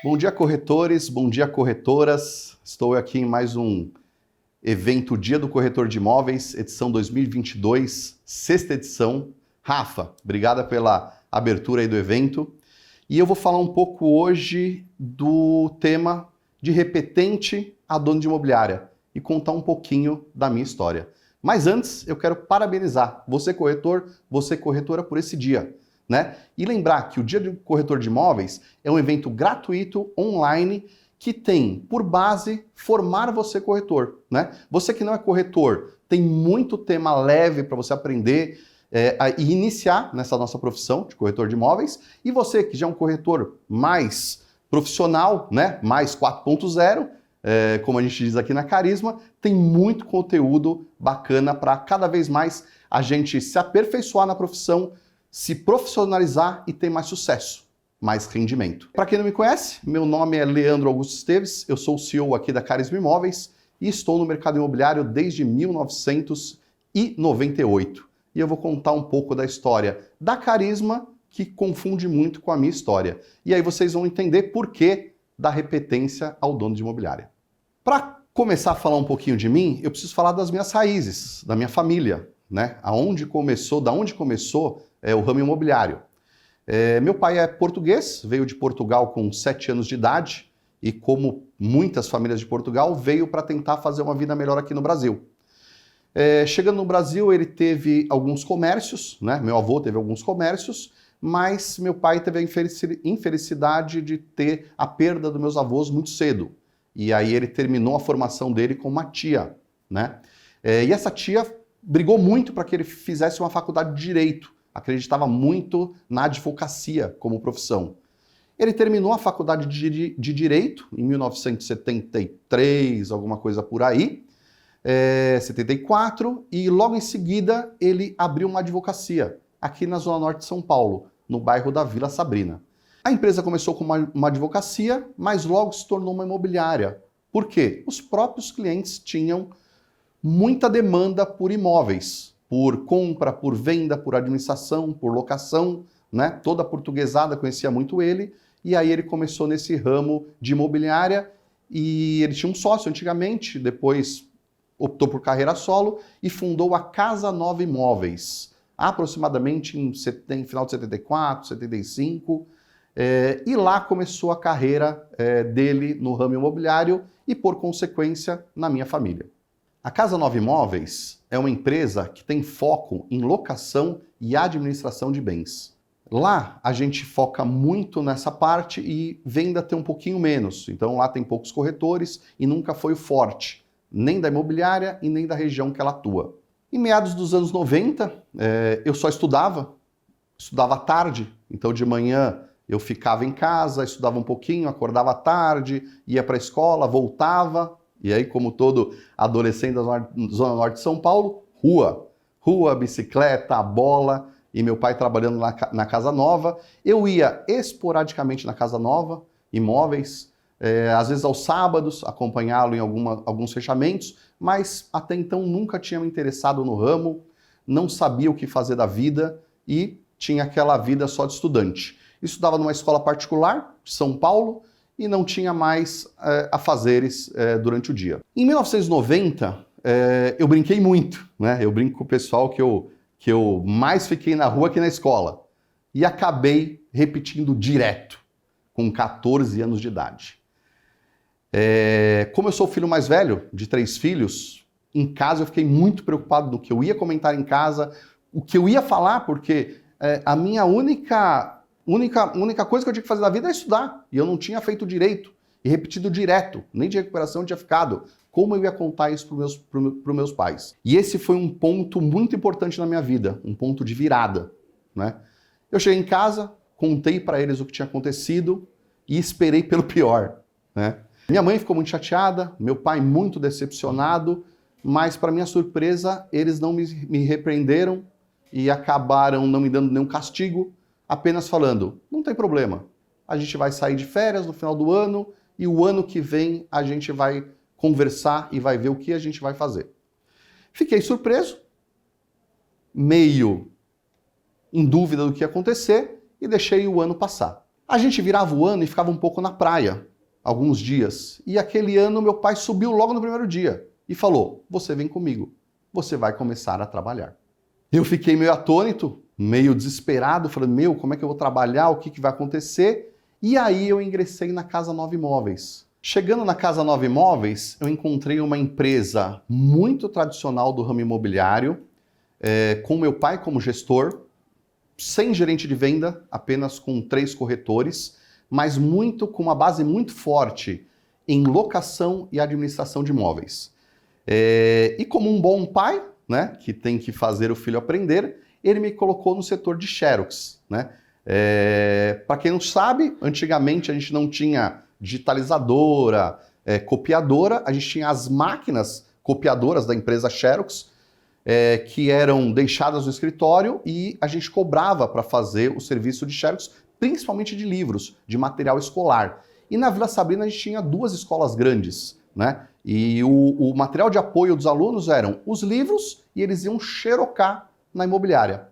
Bom dia, corretores, bom dia, corretoras. Estou aqui em mais um evento Dia do Corretor de Imóveis, edição 2022, sexta edição. Rafa, obrigada pela abertura aí do evento. E eu vou falar um pouco hoje do tema de repetente a dono de imobiliária e contar um pouquinho da minha história. Mas antes, eu quero parabenizar você, corretor, você, corretora, por esse dia. Né? E lembrar que o Dia do Corretor de Imóveis é um evento gratuito, online, que tem por base formar você corretor. Né? Você que não é corretor, tem muito tema leve para você aprender e iniciar nessa nossa profissão de corretor de imóveis. E você que já é um corretor mais profissional, né? Mais 4.0, como a gente diz aqui na Carisma, tem muito conteúdo bacana para cada vez mais a gente se aperfeiçoar na profissão, se profissionalizar e ter mais sucesso, mais rendimento. Para quem não me conhece, meu nome é Leandro Augusto Esteves, eu sou o CEO aqui da Carisma Imóveis e estou no mercado imobiliário desde 1998. E eu vou contar um pouco da história da Carisma, que confunde muito com a minha história. E aí vocês vão entender por que da repetência ao dono de imobiliária. Para começar a falar um pouquinho de mim, eu preciso falar das minhas raízes, da minha família, né? Da onde começou o ramo imobiliário. Meu pai é português, veio de Portugal com 7 anos de idade e, como muitas famílias de Portugal, veio para tentar fazer uma vida melhor aqui no Brasil. Chegando no Brasil, ele teve alguns comércios, né? Meu avô teve alguns comércios, mas meu pai teve a infelicidade de ter a perda dos meus avós muito cedo. E aí ele terminou a formação dele com uma tia, né? E essa tia brigou muito para que ele fizesse uma faculdade de Direito. Acreditava muito na advocacia como profissão. Ele terminou a faculdade de Direito em 1973, alguma coisa por aí, 74, e logo em seguida ele abriu uma advocacia aqui na Zona Norte de São Paulo, no bairro da Vila Sabrina. A empresa começou com uma advocacia, mas logo se tornou uma imobiliária. Por quê? Os próprios clientes tinham muita demanda por imóveis, por compra, por venda, por administração, por locação, né? Toda a portuguesada conhecia muito ele, e aí ele começou nesse ramo de imobiliária, e ele tinha um sócio antigamente, depois optou por carreira solo e fundou a Casa Nova Imóveis, aproximadamente em final de 74, 75, e lá começou a carreira dele no ramo imobiliário e, por consequência, na minha família. A Casa Nova Imóveis é uma empresa que tem foco em locação e administração de bens. Lá a gente foca muito nessa parte e venda tem um pouquinho menos. Então lá tem poucos corretores e nunca foi o forte, nem da imobiliária e nem da região que ela atua. Em meados dos anos 90, eu só estudava à tarde. Então de manhã eu ficava em casa, estudava um pouquinho, acordava à tarde, ia para a escola, voltava. E aí, como todo adolescente da Zona Norte de São Paulo, rua, bicicleta, bola, e meu pai trabalhando na Casa Nova. Eu ia esporadicamente na Casa Nova, imóveis, às vezes aos sábados, acompanhá-lo em alguns fechamentos, mas até então nunca tinha me interessado no ramo, não sabia o que fazer da vida e tinha aquela vida só de estudante. Estudava numa escola particular de São Paulo, e não tinha mais afazeres durante o dia. Em 1990, eu brinquei muito, né? Eu brinco com o pessoal que eu mais fiquei na rua que na escola. E acabei repetindo direto, com 14 anos de idade. Como eu sou o filho mais velho, de 3 filhos, em casa eu fiquei muito preocupado do que eu ia comentar em casa, o que eu ia falar, porque a minha única coisa que eu tinha que fazer na vida é estudar. E eu não tinha feito direito e repetido direto. Nem de recuperação eu tinha ficado. Como eu ia contar isso para os meus pais? E esse foi um ponto muito importante na minha vida. Um ponto de virada, né? Eu cheguei em casa, contei para eles o que tinha acontecido e esperei pelo pior, né? Minha mãe ficou muito chateada, meu pai muito decepcionado, mas para minha surpresa eles não me repreenderam e acabaram não me dando nenhum castigo, apenas falando, não tem problema, a gente vai sair de férias no final do ano e o ano que vem a gente vai conversar e vai ver o que a gente vai fazer. Fiquei surpreso, meio em dúvida do que ia acontecer e deixei o ano passar. A gente virava o ano e ficava um pouco na praia, alguns dias. E aquele ano meu pai subiu logo no primeiro dia e falou: você vem comigo, você vai começar a trabalhar. Eu fiquei meio atônito, meio desesperado, falando: meu, como é que eu vou trabalhar, o que vai acontecer? E aí eu ingressei na Casa Nova Imóveis. Chegando na Casa Nova Imóveis, eu encontrei uma empresa muito tradicional do ramo imobiliário, com meu pai como gestor, sem gerente de venda, apenas com 3 corretores, mas com uma base muito forte em locação e administração de imóveis. E como um bom pai, né, que tem que fazer o filho aprender, ele me colocou no setor de Xerox, né? Para quem não sabe, antigamente a gente não tinha digitalizadora, copiadora, a gente tinha as máquinas copiadoras da empresa Xerox, que eram deixadas no escritório e a gente cobrava para fazer o serviço de Xerox, principalmente de livros, de material escolar. E na Vila Sabrina a gente tinha 2 escolas grandes, né? E o material de apoio dos alunos eram os livros e eles iam xerocar na imobiliária.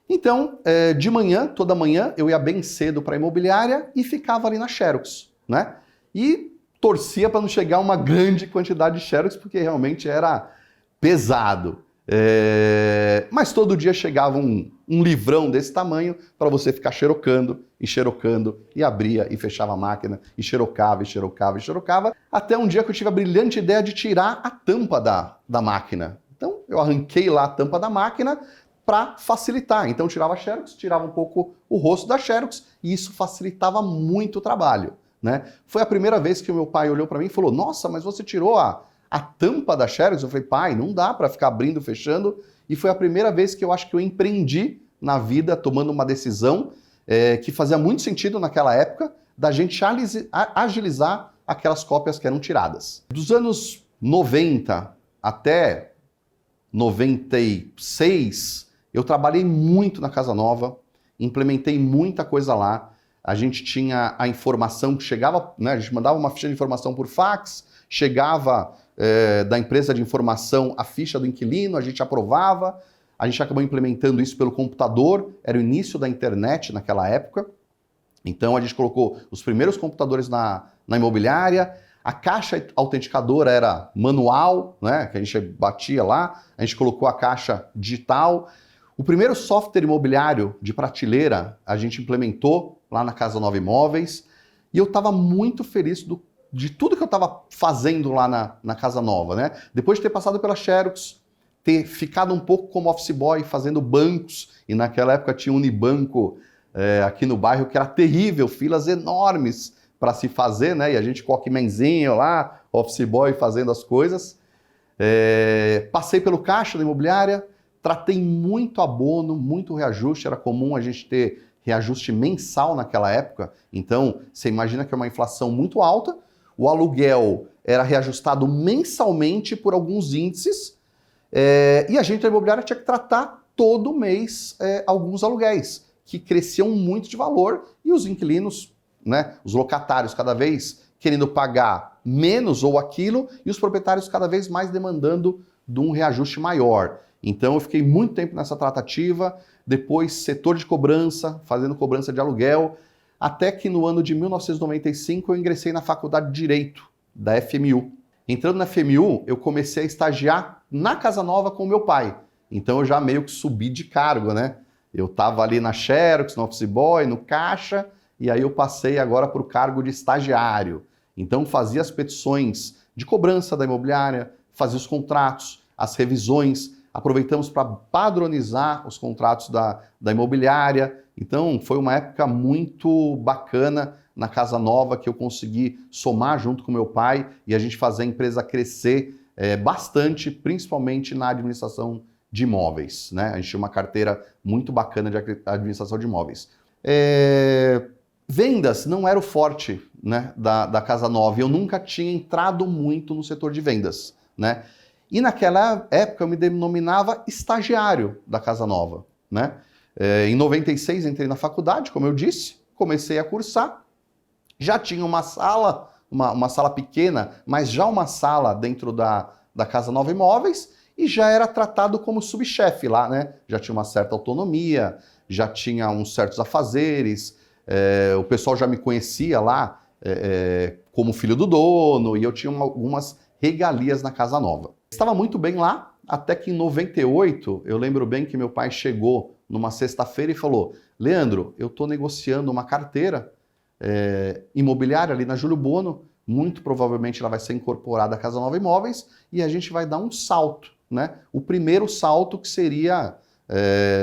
Então, de manhã, toda manhã, eu ia bem cedo para a imobiliária e ficava ali na Xerox, né? E torcia para não chegar uma grande quantidade de Xerox, porque realmente era pesado. Mas todo dia chegava um livrão desse tamanho para você ficar xerocando, e abria e fechava a máquina, e xerocava, até um dia que eu tive a brilhante ideia de tirar a tampa da máquina. Então, eu arranquei lá a tampa da máquina para facilitar. Então, eu tirava a Xerox, tirava um pouco o rosto da Xerox, e isso facilitava muito o trabalho, né? Foi a primeira vez que o meu pai olhou para mim e falou: nossa, mas você tirou a tampa da Xerox? Eu falei: pai, não dá para ficar abrindo, fechando. E foi a primeira vez que eu acho que eu empreendi na vida, tomando uma decisão que fazia muito sentido naquela época, da gente agilizar aquelas cópias que eram tiradas. Dos anos 90 até 96, eu trabalhei muito na Casa Nova, implementei muita coisa lá. A gente tinha a informação que chegava, né, a gente mandava uma ficha de informação por fax, chegava da empresa de informação a ficha do inquilino, a gente aprovava, a gente acabou implementando isso pelo computador, era o início da internet naquela época, então a gente colocou os primeiros computadores na imobiliária, a caixa autenticadora era manual, né, que a gente batia lá, a gente colocou a caixa digital. O primeiro software imobiliário de prateleira a gente implementou lá na Casa Nova Imóveis, e eu estava muito feliz de tudo que eu estava fazendo lá na Casa Nova, né? Depois de ter passado pela Xerox, ter ficado um pouco como office boy fazendo bancos, e naquela época tinha um Unibanco aqui no bairro que era terrível, filas enormes para se fazer, né? E a gente com o Walkmanzinho lá, office boy fazendo as coisas. Passei pelo caixa da imobiliária, tratei muito abono, muito reajuste, era comum a gente ter reajuste mensal naquela época, então você imagina que é uma inflação muito alta, o aluguel era reajustado mensalmente por alguns índices, e a gente da imobiliária tinha que tratar todo mês alguns aluguéis, que cresciam muito de valor, e os inquilinos, né, os locatários cada vez querendo pagar menos ou aquilo, e os proprietários cada vez mais demandando de um reajuste maior. Então eu fiquei muito tempo nessa tratativa, depois setor de cobrança, fazendo cobrança de aluguel, até que no ano de 1995 eu ingressei na Faculdade de Direito da FMU. Entrando na FMU, eu comecei a estagiar na Casa Nova com o meu pai. Então eu já meio que subi de cargo, né? Eu estava ali na Xerox, no office boy, no caixa, e aí eu passei agora para o cargo de estagiário. Então fazia as petições de cobrança da imobiliária, fazia os contratos, as revisões, aproveitamos para padronizar os contratos da imobiliária. Então foi uma época muito bacana na Casa Nova, que eu consegui somar junto com meu pai e a gente fazer a empresa crescer bastante, principalmente na administração de imóveis, né? A gente tinha uma carteira muito bacana de administração de imóveis. Vendas não era o forte, né, da Casa Nova, eu nunca tinha entrado muito no setor de vendas, né? E naquela época eu me denominava estagiário da Casa Nova, né? Em 96 entrei na faculdade, como eu disse, comecei a cursar, já tinha uma sala, uma sala pequena, mas já uma sala dentro da Casa Nova Imóveis, e já era tratado como subchefe lá, né? Já tinha uma certa autonomia, já tinha uns certos afazeres, o pessoal já me conhecia lá como filho do dono, e eu tinha algumas regalias na casa nova. Estava muito bem lá, até que em 98, eu lembro bem que meu pai chegou numa sexta-feira e falou: Leandro, eu estou negociando uma carteira imobiliária ali na Júlio Bono, muito provavelmente ela vai ser incorporada à Casa Nova Imóveis, e a gente vai dar um salto, né? O primeiro salto que seria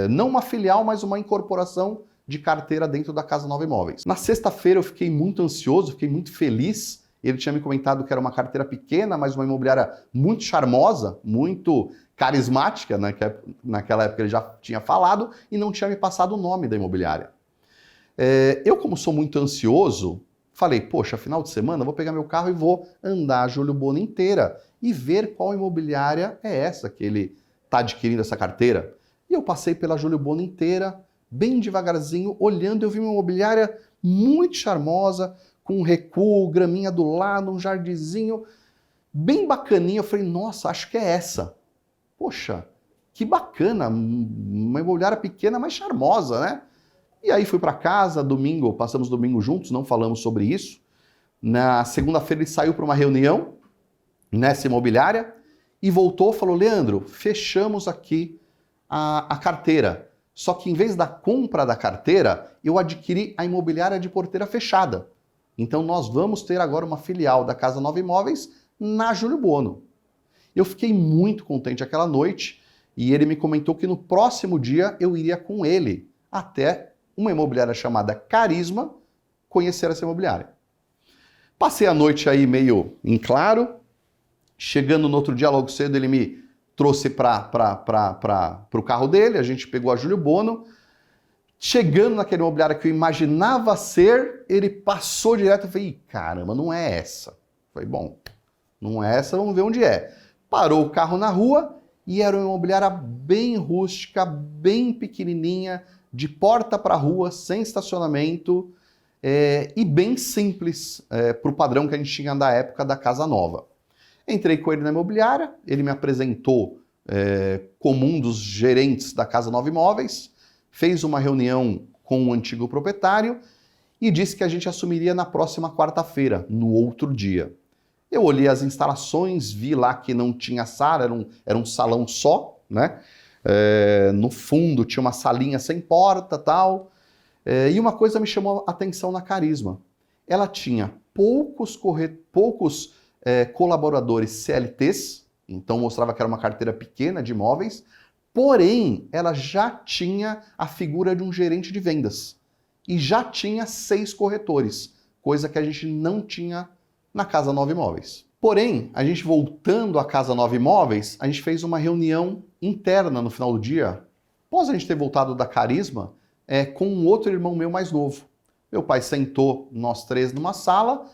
não uma filial, mas uma incorporação de carteira dentro da Casa Nova Imóveis. Na sexta-feira eu fiquei muito ansioso, fiquei muito feliz. Ele tinha me comentado que era uma carteira pequena, mas uma imobiliária muito charmosa, muito carismática, né? Que naquela época ele já tinha falado, e não tinha me passado o nome da imobiliária. Eu, como sou muito ansioso, falei, poxa, final de semana eu vou pegar meu carro e vou andar a Júlio Bono inteira e ver qual imobiliária é essa que ele está adquirindo essa carteira. E eu passei pela Júlio Bono inteira, bem devagarzinho, olhando, eu vi uma imobiliária muito charmosa, com um recuo, graminha do lado, um jardinzinho bem bacaninha. Eu falei, nossa, acho que é essa. Poxa, que bacana, uma imobiliária pequena, mas charmosa, né? E aí fui para casa, domingo, passamos domingo juntos, não falamos sobre isso. Na segunda-feira ele saiu para uma reunião nessa imobiliária e voltou, falou, Leandro, fechamos aqui a carteira. Só que em vez da compra da carteira, eu adquiri a imobiliária de porteira fechada. Então nós vamos ter agora uma filial da Casa Nova Imóveis na Júlio Bono. Eu fiquei muito contente aquela noite e ele me comentou que no próximo dia eu iria com ele até uma imobiliária chamada Carisma conhecer essa imobiliária. Passei a noite aí meio em claro, chegando no outro dia logo cedo ele me trouxe para o carro dele, a gente pegou a Júlio Bono. Chegando naquele imobiliário que eu imaginava ser, ele passou direto. Eu falei, caramba, não é essa. Eu falei, bom, não é essa, vamos ver onde é. Parou o carro na rua e era uma imobiliária bem rústica, bem pequenininha, de porta para rua, sem estacionamento e bem simples para o padrão que a gente tinha da época da Casa Nova. Entrei com ele na imobiliária, ele me apresentou como um dos gerentes da Casa Nova Imóveis, fez uma reunião com o antigo proprietário e disse que a gente assumiria na próxima quarta-feira, no outro dia. Eu olhei as instalações, vi lá que não tinha sala, era um salão só, né? No fundo tinha uma salinha sem porta, tal. E uma coisa me chamou a atenção na Carisma. Ela tinha poucos colaboradores CLTs, então mostrava que era uma carteira pequena de imóveis, porém ela já tinha a figura de um gerente de vendas e já tinha 6 corretores, coisa que a gente não tinha na Casa Nova Imóveis. Porém, a gente voltando à Casa Nova Imóveis, a gente fez uma reunião interna no final do dia, após a gente ter voltado da Carisma, com um outro irmão meu mais novo. Meu pai sentou nós 3 numa sala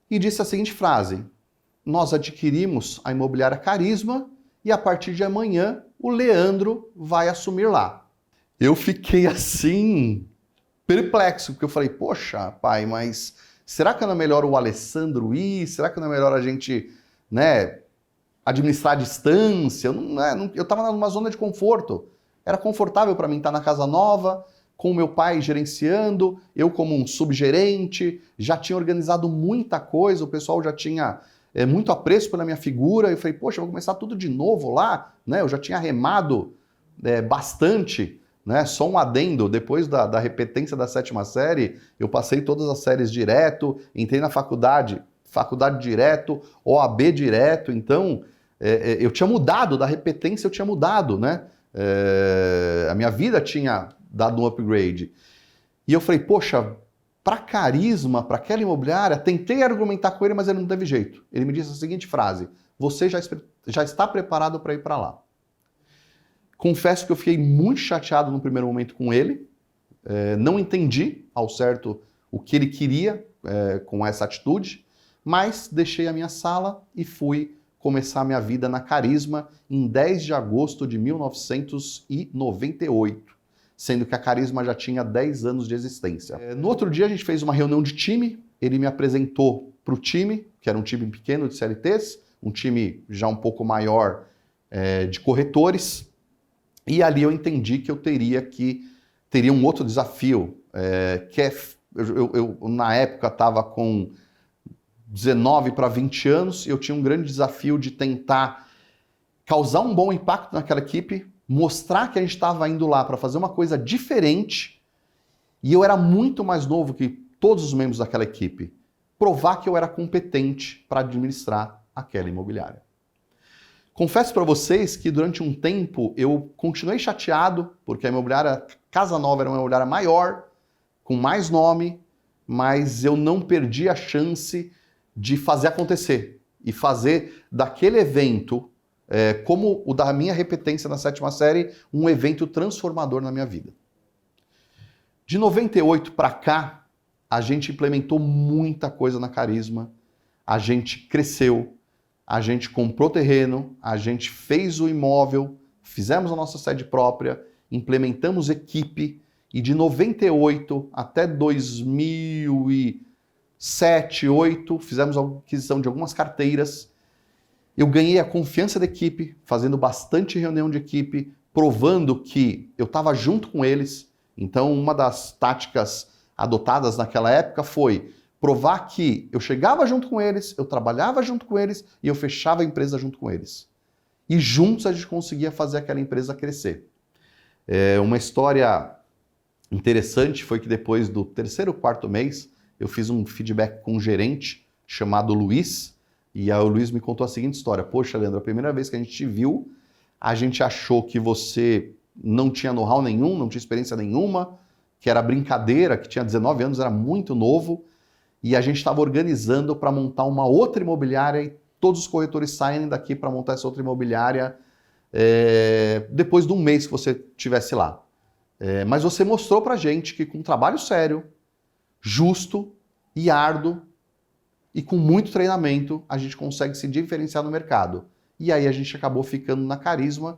e disse a seguinte frase: nós adquirimos a imobiliária Carisma e a partir de amanhã o Leandro vai assumir lá. Eu fiquei assim, perplexo, porque eu falei, poxa, pai, mas será que não é melhor o Alessandro ir? Será que não é melhor a gente, né, administrar a distância? Eu estava numa zona de conforto. Era confortável para mim estar na Casa Nova, com o meu pai gerenciando, eu como um subgerente, já tinha organizado muita coisa, o pessoal já tinha muito apreço pela minha figura. Eu falei, poxa, eu vou começar tudo de novo lá, né? Eu já tinha remado bastante, né? Só um adendo, depois da repetência da 7ª série, eu passei todas as séries direto, entrei na faculdade direto, OAB direto, então eu tinha mudado, da repetência eu tinha mudado, né? A minha vida tinha dado um upgrade. E eu falei, poxa, para Carisma, para aquela imobiliária, tentei argumentar com ele, mas ele não teve jeito. Ele me disse a seguinte frase: você já está preparado para ir para lá. Confesso que eu fiquei muito chateado no primeiro momento com ele, não entendi ao certo o que ele queria com essa atitude, mas deixei a minha sala e fui começar a minha vida na Carisma em 10 de agosto de 1998. Sendo que a Carisma já tinha 10 anos de existência. No outro dia a gente fez uma reunião de time, ele me apresentou para o time, que era um time pequeno de CLTs, um time já um pouco maior de corretores, e ali eu entendi que eu teria um outro desafio eu na época estava com 19 para 20 anos e eu tinha um grande desafio de tentar causar um bom impacto naquela equipe, mostrar que a gente estava indo lá para fazer uma coisa diferente e eu era muito mais novo que todos os membros daquela equipe. Provar que eu era competente para administrar aquela imobiliária. Confesso para vocês que durante um tempo eu continuei chateado, porque a imobiliária Casa Nova era uma imobiliária maior, com mais nome, mas eu não perdi a chance de fazer acontecer e fazer daquele evento, como o da minha repetência na 7ª série, um evento transformador na minha vida. De 98 para cá, a gente implementou muita coisa na Carisma, a gente cresceu, a gente comprou terreno, a gente fez o imóvel, fizemos a nossa sede própria, implementamos equipe e de 98 até 2007, 2008, fizemos a aquisição de algumas carteiras. Eu ganhei a confiança da equipe, fazendo bastante reunião de equipe, provando que eu estava junto com eles. Então, uma das táticas adotadas naquela época foi provar que eu chegava junto com eles, eu trabalhava junto com eles e eu fechava a empresa junto com eles. E juntos a gente conseguia fazer aquela empresa crescer. Uma história interessante foi que depois do 3º, 4º mês, eu fiz um feedback com um gerente chamado Luiz, e aí o Luiz me contou a seguinte história: poxa, Leandro, a primeira vez que a gente te viu, a gente achou que você não tinha know-how nenhum, não tinha experiência nenhuma, que era brincadeira, que tinha 19 anos, era muito novo, e a gente estava organizando para montar uma outra imobiliária e todos os corretores saem daqui para montar essa outra imobiliária depois de um mês que você estivesse lá. Mas você mostrou para a gente que com um trabalho sério, justo e árduo e com muito treinamento, a gente consegue se diferenciar no mercado. E aí a gente acabou ficando na Carisma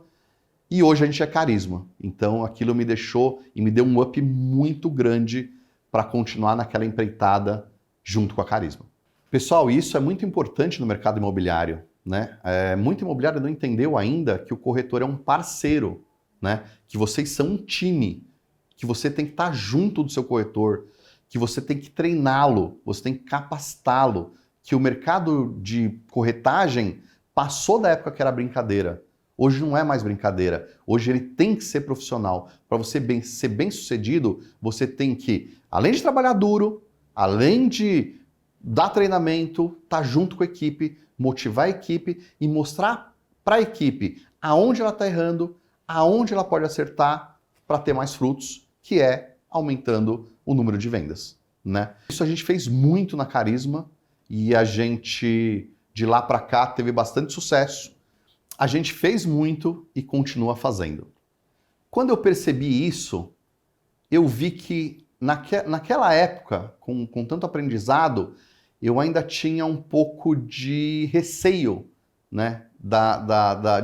e hoje a gente é Carisma. Então aquilo me deixou e me deu um up muito grande para continuar naquela empreitada junto com a Carisma. Pessoal, isso é muito importante no mercado imobiliário, né? Muito imobiliário não entendeu ainda que o corretor é um parceiro, né? Que vocês são um time, que você tem que estar junto do seu corretor, que você tem que treiná-lo, você tem que capacitá-lo, que o mercado de corretagem passou da época que era brincadeira. Hoje não é mais brincadeira. Hoje ele tem que ser profissional. Para você ser bem sucedido, você tem que, além de trabalhar duro, além de dar treinamento, estar junto com a equipe, motivar a equipe e mostrar para a equipe aonde ela está errando, aonde ela pode acertar para ter mais frutos, que é aumentando o número de vendas, né? Isso a gente fez muito na Carisma e a gente, de lá para cá, teve bastante sucesso. A gente fez muito e continua fazendo. Quando eu percebi isso, eu vi que naquela época, com tanto aprendizado, eu ainda tinha um pouco de receio, né,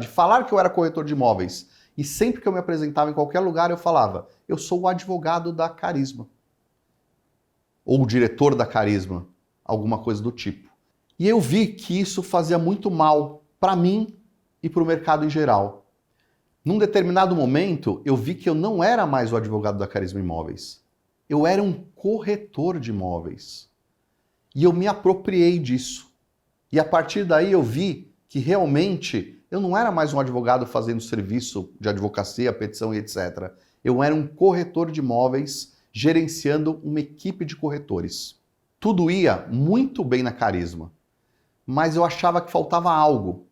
de falar que eu era corretor de imóveis. E sempre que eu me apresentava em qualquer lugar, eu falava, eu sou o advogado da Carisma. Ou o diretor da Carisma, alguma coisa do tipo. E eu vi que isso fazia muito mal para mim e para o mercado em geral. Num determinado momento, eu vi que eu não era mais o advogado da Carisma Imóveis. Eu era um corretor de imóveis. E eu me apropriei disso. E a partir daí eu vi que realmente eu não era mais um advogado fazendo serviço de advocacia, petição e etc. Eu era um corretor de imóveis gerenciando uma equipe de corretores. Tudo ia muito bem na Carisma, mas eu achava que faltava algo.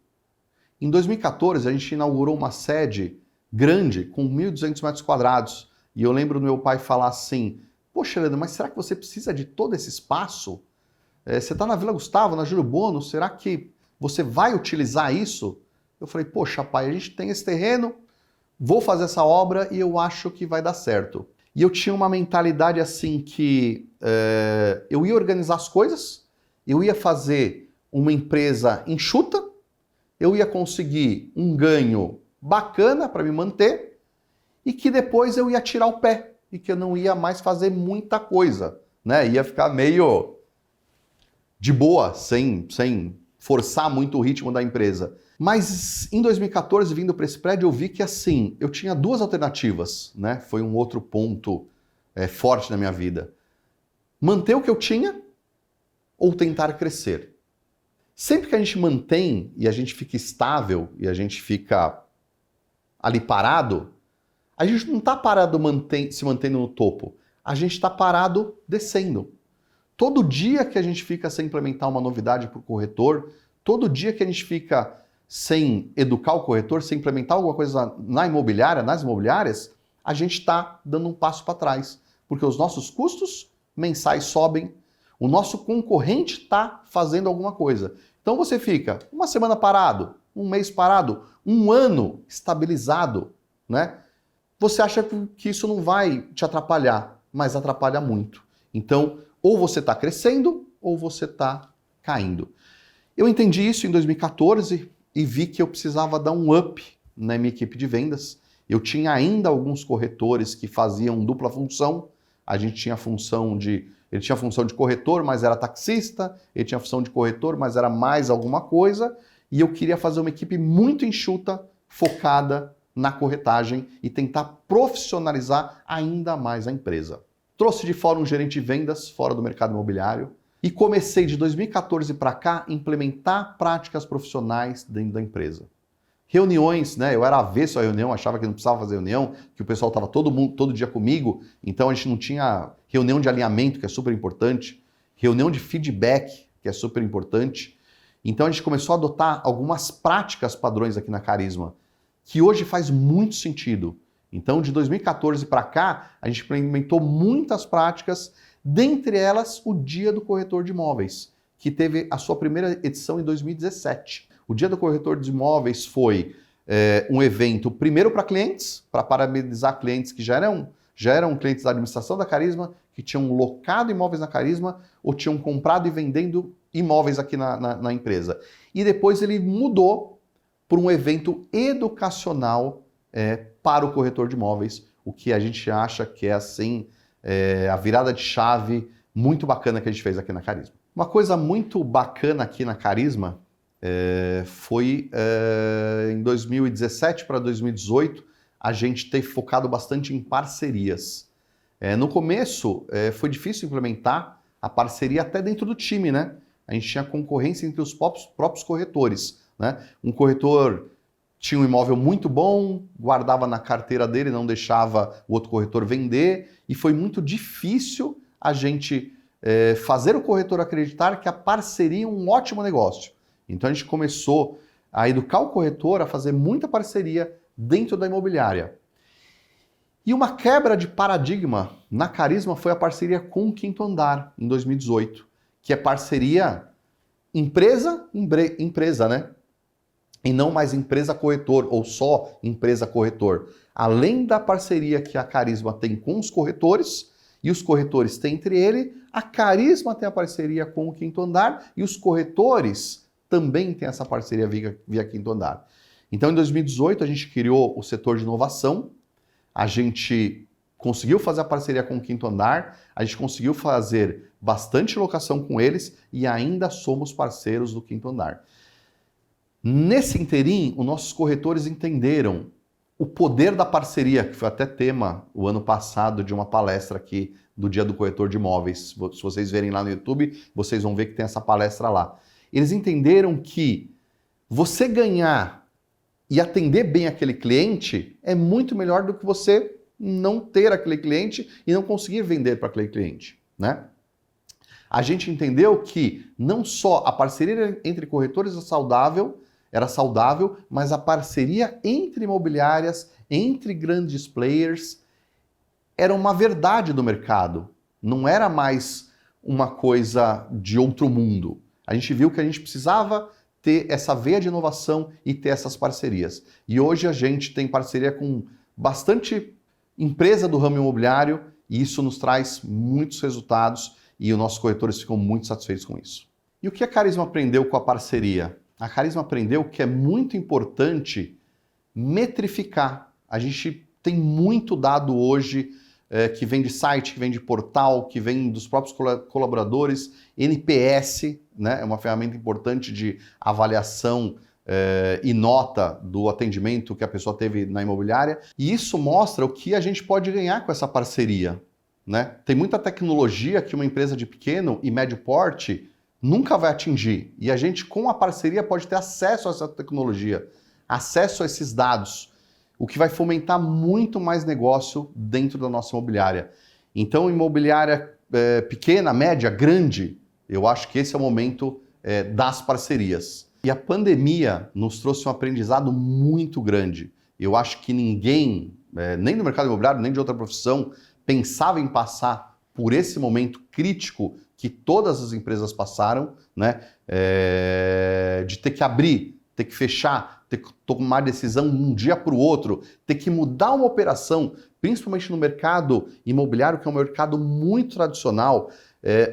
Em 2014, a gente inaugurou uma sede grande, com 1.200 metros quadrados, e eu lembro do meu pai falar assim, poxa, Leandro, mas será que você precisa de todo esse espaço? Você está na Vila Gustavo, na Júlio Bono, será que você vai utilizar isso? Eu falei, poxa, pai, a gente tem esse terreno, vou fazer essa obra e eu acho que vai dar certo. E eu tinha uma mentalidade assim que eu ia organizar as coisas, eu ia fazer uma empresa enxuta, eu ia conseguir um ganho bacana para me manter e que depois eu ia tirar o pé e que eu não ia mais fazer muita coisa, né? Ia ficar meio de boa, sem forçar muito o ritmo da empresa. Mas em 2014, vindo para esse prédio, eu vi que assim, eu tinha duas alternativas, né? Foi um outro ponto forte na minha vida. Manter o que eu tinha ou tentar crescer. Sempre que a gente mantém e a gente fica estável e a gente fica ali parado, a gente não está parado se mantendo no topo, a gente está parado descendo. Todo dia que a gente fica sem implementar uma novidade para o corretor, todo dia que a gente fica sem educar o corretor, sem implementar alguma coisa nas imobiliárias, a gente está dando um passo para trás, porque os nossos custos mensais sobem, o nosso concorrente está fazendo alguma coisa. Então você fica uma semana parado, um mês parado, um ano estabilizado, né? Você acha que isso não vai te atrapalhar, mas atrapalha muito. Então, ou você está crescendo, ou você está caindo. Eu entendi isso em 2014 e vi que eu precisava dar um up na minha equipe de vendas. Eu tinha ainda alguns corretores que faziam dupla função. A gente tinha função de... Ele tinha função de corretor, mas era taxista. Ele tinha função de corretor, mas era mais alguma coisa. E eu queria fazer uma equipe muito enxuta, focada na corretagem e tentar profissionalizar ainda mais a empresa. Trouxe de fora um gerente de vendas fora do mercado imobiliário e comecei de 2014 para cá a implementar práticas profissionais dentro da empresa. Reuniões, né? Eu era avesso à reunião, achava que não precisava fazer reunião, que o pessoal estava todo dia comigo, então a gente não tinha reunião de alinhamento, que é super importante, reunião de feedback, que é super importante. Então a gente começou a adotar algumas práticas padrões aqui na Carisma, que hoje faz muito sentido. Então, de 2014 para cá, a gente implementou muitas práticas, dentre elas o Dia do Corretor de Imóveis, que teve a sua primeira edição em 2017. O Dia do Corretor de Imóveis foi um evento, primeiro para clientes, para parabenizar clientes que já eram clientes da administração da Carisma, que tinham locado imóveis na Carisma ou tinham comprado e vendendo imóveis aqui na empresa. E depois ele mudou para um evento educacional para o corretor de imóveis, o que a gente acha que é assim a virada de chave muito bacana que a gente fez aqui na Carisma. Uma coisa muito bacana aqui na Carisma foi em 2017 para 2018 a gente ter focado bastante em parcerias. No começo foi difícil implementar a parceria até dentro do time, né? A gente tinha concorrência entre os próprios corretores, né? Um corretor tinha um imóvel muito bom, guardava na carteira dele, não deixava o outro corretor vender, e foi muito difícil a gente fazer o corretor acreditar que a parceria é um ótimo negócio. Então a gente começou a educar o corretor a fazer muita parceria dentro da imobiliária. E uma quebra de paradigma na Carisma foi a parceria com o Quinto Andar, em 2018, que é parceria empresa, né? E não mais empresa corretor ou só empresa corretor. Além da parceria que a Carisma tem com os corretores e os corretores têm entre ele, a Carisma tem a parceria com o Quinto Andar e os corretores também têm essa parceria via Quinto Andar. Então, em 2018, a gente criou o setor de inovação, a gente conseguiu fazer a parceria com o Quinto Andar, a gente conseguiu fazer bastante locação com eles e ainda somos parceiros do Quinto Andar. Nesse interim, os nossos corretores entenderam o poder da parceria, que foi até tema o ano passado de uma palestra aqui do Dia do Corretor de Imóveis. Se vocês verem lá no YouTube, vocês vão ver que tem essa palestra lá. Eles entenderam que você ganhar e atender bem aquele cliente é muito melhor do que você não ter aquele cliente e não conseguir vender para aquele cliente, né? A gente entendeu que não só a parceria entre corretores era saudável, mas a parceria entre imobiliárias, entre grandes players, era uma verdade do mercado. Não era mais uma coisa de outro mundo. A gente viu que a gente precisava ter essa veia de inovação e ter essas parcerias. E hoje a gente tem parceria com bastante empresa do ramo imobiliário e isso nos traz muitos resultados e os nossos corretores ficam muito satisfeitos com isso. E o que a Carisma aprendeu com a parceria? A Carisma aprendeu que é muito importante metrificar. A gente tem muito dado hoje que vem de site, que vem de portal, que vem dos próprios colaboradores. NPS, né, é uma ferramenta importante de avaliação e nota do atendimento que a pessoa teve na imobiliária. E isso mostra o que a gente pode ganhar com essa parceria. né? Tem muita tecnologia que uma empresa de pequeno e médio porte nunca vai atingir. E a gente, com a parceria, pode ter acesso a essa tecnologia, acesso a esses dados, o que vai fomentar muito mais negócio dentro da nossa imobiliária. Então, imobiliária pequena, média, grande, eu acho que esse é o momento das parcerias. E a pandemia nos trouxe um aprendizado muito grande. Eu acho que ninguém, nem no mercado imobiliário, nem de outra profissão, pensava em passar por esse momento crítico que todas as empresas passaram, né? De ter que abrir, ter que fechar, ter que tomar decisão de um dia para o outro, ter que mudar uma operação, principalmente no mercado imobiliário, que é um mercado muito tradicional.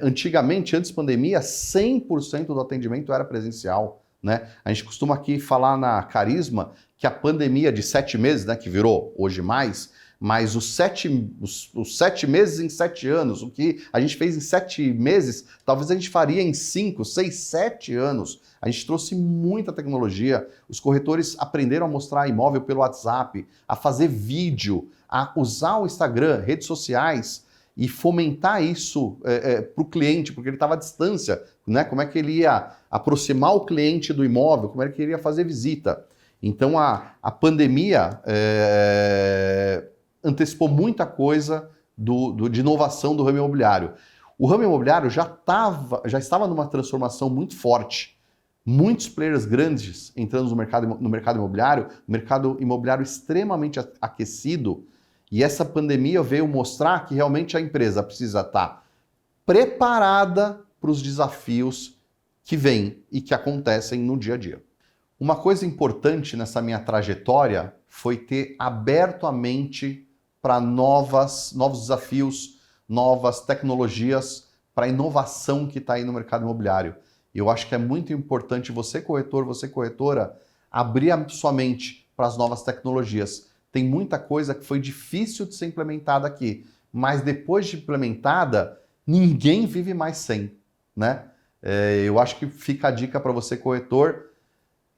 Antigamente, antes da pandemia, 100% do atendimento era presencial, né? A gente costuma aqui falar na Carisma que a pandemia de 7 meses, né, que virou hoje mais, mas os 7 meses em 7 anos, o que a gente fez em 7 meses, talvez a gente faria em 5, 6, 7 anos. A gente trouxe muita tecnologia, os corretores aprenderam a mostrar imóvel pelo WhatsApp, a fazer vídeo, a usar o Instagram, redes sociais e fomentar isso para o cliente, porque ele estava à distância, né? Como é que ele ia aproximar o cliente do imóvel, como é que ele ia fazer visita. Então a pandemia antecipou muita coisa de inovação do ramo imobiliário. O ramo imobiliário já estava numa transformação muito forte. Muitos players grandes entrando no mercado imobiliário extremamente aquecido, e essa pandemia veio mostrar que realmente a empresa precisa estar preparada para os desafios que vêm e que acontecem no dia a dia. Uma coisa importante nessa minha trajetória foi ter aberto a mente para novos desafios, novas tecnologias, para a inovação que está aí no mercado imobiliário. Eu acho que é muito importante você, corretor, você, corretora, abrir a sua mente para as novas tecnologias. Tem muita coisa que foi difícil de ser implementada aqui, mas depois de implementada, ninguém vive mais sem, né? Eu acho que fica a dica para você, corretor,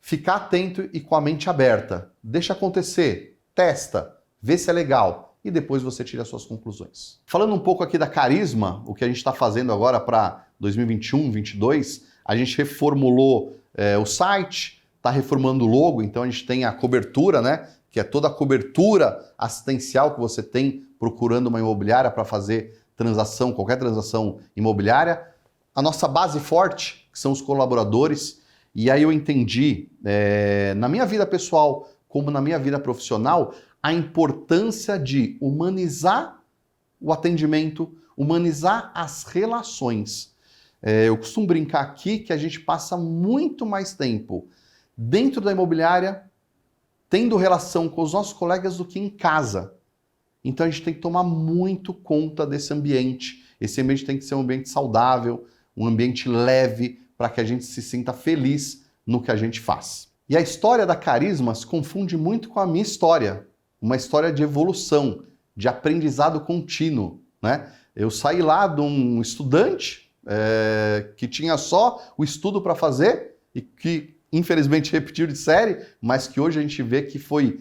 ficar atento e com a mente aberta. Deixa acontecer, testa, vê se é legal e depois você tira as suas conclusões. Falando um pouco aqui da Carisma, o que a gente está fazendo agora para 2021, 2022, a gente reformulou o site, está reformando o logo, então a gente tem a cobertura, né? Que é toda a cobertura assistencial que você tem procurando uma imobiliária para fazer transação, qualquer transação imobiliária. A nossa base forte, que são os colaboradores, e aí eu entendi, na minha vida pessoal como na minha vida profissional, a importância de humanizar o atendimento, humanizar as relações. Eu costumo brincar aqui que a gente passa muito mais tempo dentro da imobiliária, tendo relação com os nossos colegas do que em casa. Então a gente tem que tomar muito conta desse ambiente. Esse ambiente tem que ser um ambiente saudável, um ambiente leve, para que a gente se sinta feliz no que a gente faz. E a história da Carisma se confunde muito com a minha história. Uma história de evolução, de aprendizado contínuo, né? Eu saí lá de um estudante que tinha só o estudo para fazer e que infelizmente repetiu de série, mas que hoje a gente vê que foi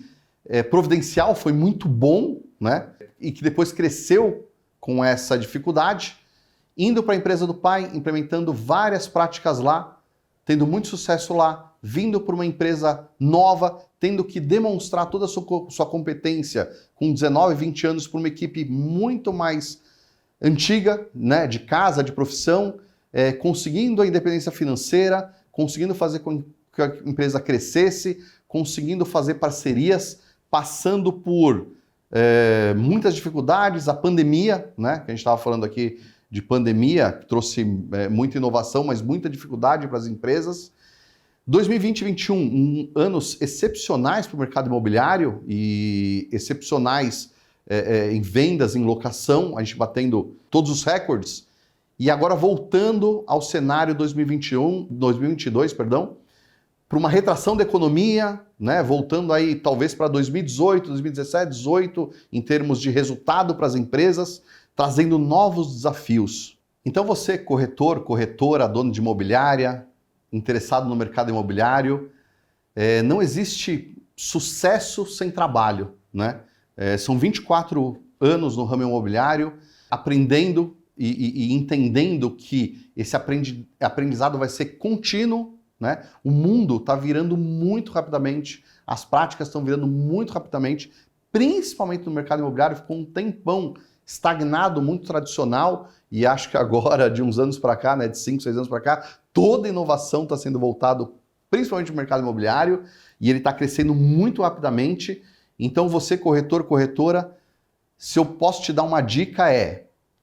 providencial, foi muito bom, né? E que depois cresceu com essa dificuldade, indo para a empresa do pai, implementando várias práticas lá, tendo muito sucesso lá, vindo para uma empresa nova, tendo que demonstrar toda a sua competência com 19, 20 anos para uma equipe muito mais antiga, né? De casa, de profissão, conseguindo a independência financeira, conseguindo fazer com que a empresa crescesse, conseguindo fazer parcerias, passando por muitas dificuldades, a pandemia, né, que a gente estava falando aqui de pandemia, que trouxe muita inovação, mas muita dificuldade para as empresas. 2020 e 2021, anos excepcionais para o mercado imobiliário e excepcionais em vendas, em locação, a gente batendo todos os recordes. E agora voltando ao cenário 2022, para uma retração da economia, né? Voltando aí talvez para 2018, 2017, 2018, em termos de resultado para as empresas, trazendo novos desafios. Então você, corretor, corretora, dono de imobiliária, interessado no mercado imobiliário, não existe sucesso sem trabalho, né? São 24 anos no ramo imobiliário, aprendendo e entendendo que esse aprendizado vai ser contínuo, né? O mundo está virando muito rapidamente, as práticas estão virando muito rapidamente, principalmente no mercado imobiliário, ficou um tempão estagnado, muito tradicional, e acho que agora, de uns anos para cá, né, de 5, 6 anos para cá, toda inovação está sendo voltada principalmente no mercado imobiliário, e ele está crescendo muito rapidamente. Então você, corretor, corretora, se eu posso te dar uma dica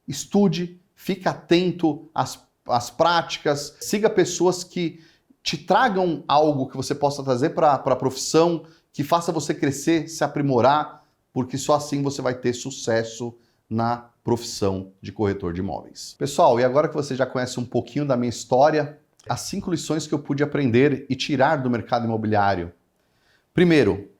estude, fique atento às práticas, siga pessoas que te tragam algo que você possa trazer para a profissão, que faça você crescer, se aprimorar, porque só assim você vai ter sucesso na profissão de corretor de imóveis. Pessoal, e agora que você já conhece um pouquinho da minha história, as 5 lições que eu pude aprender e tirar do mercado imobiliário. Primeiro,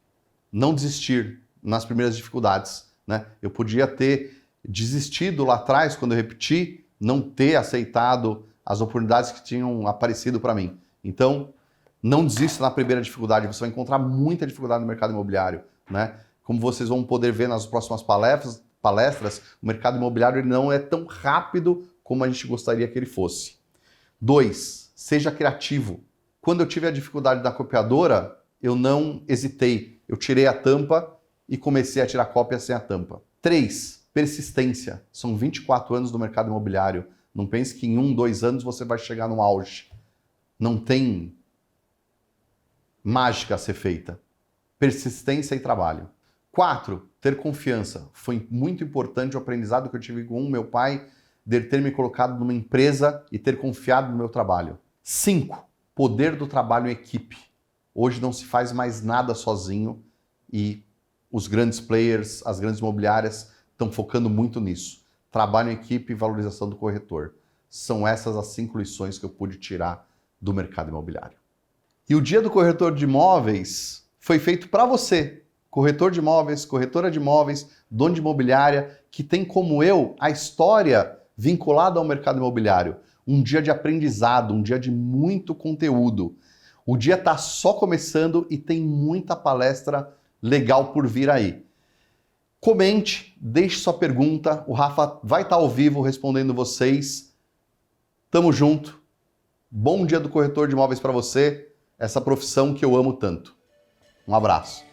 não desistir nas primeiras dificuldades, né? Eu podia ter desistido lá atrás, quando eu repeti, não ter aceitado as oportunidades que tinham aparecido para mim. Então, não desista na primeira dificuldade, você vai encontrar muita dificuldade no mercado imobiliário, né? Como vocês vão poder ver nas próximas palestras, o mercado imobiliário ele não é tão rápido como a gente gostaria que ele fosse. 2, seja criativo. Quando eu tive a dificuldade da copiadora, eu não hesitei, eu tirei a tampa e comecei a tirar cópia sem a tampa. 3, persistência. São 24 anos do mercado imobiliário. Não pense que em 1, 2 anos você vai chegar no auge. Não tem mágica a ser feita. Persistência e trabalho. 4, ter confiança. Foi muito importante o aprendizado que eu tive com meu pai, de ter me colocado numa empresa e ter confiado no meu trabalho. 5, poder do trabalho em equipe. Hoje não se faz mais nada sozinho e os grandes players, as grandes imobiliárias estão focando muito nisso. Trabalho em equipe e valorização do corretor. São essas as 5 lições que eu pude tirar do mercado imobiliário. E o Dia do Corretor de Imóveis foi feito para você, corretor de imóveis, corretora de imóveis, dono de imobiliária, que tem como eu a história vinculada ao mercado imobiliário. Um dia de aprendizado, um dia de muito conteúdo. O dia está só começando e tem muita palestra legal por vir aí. Comente, deixe sua pergunta, o Rafa vai estar ao vivo respondendo vocês. Tamo junto. Bom dia do corretor de imóveis para você, essa profissão que eu amo tanto. Um abraço.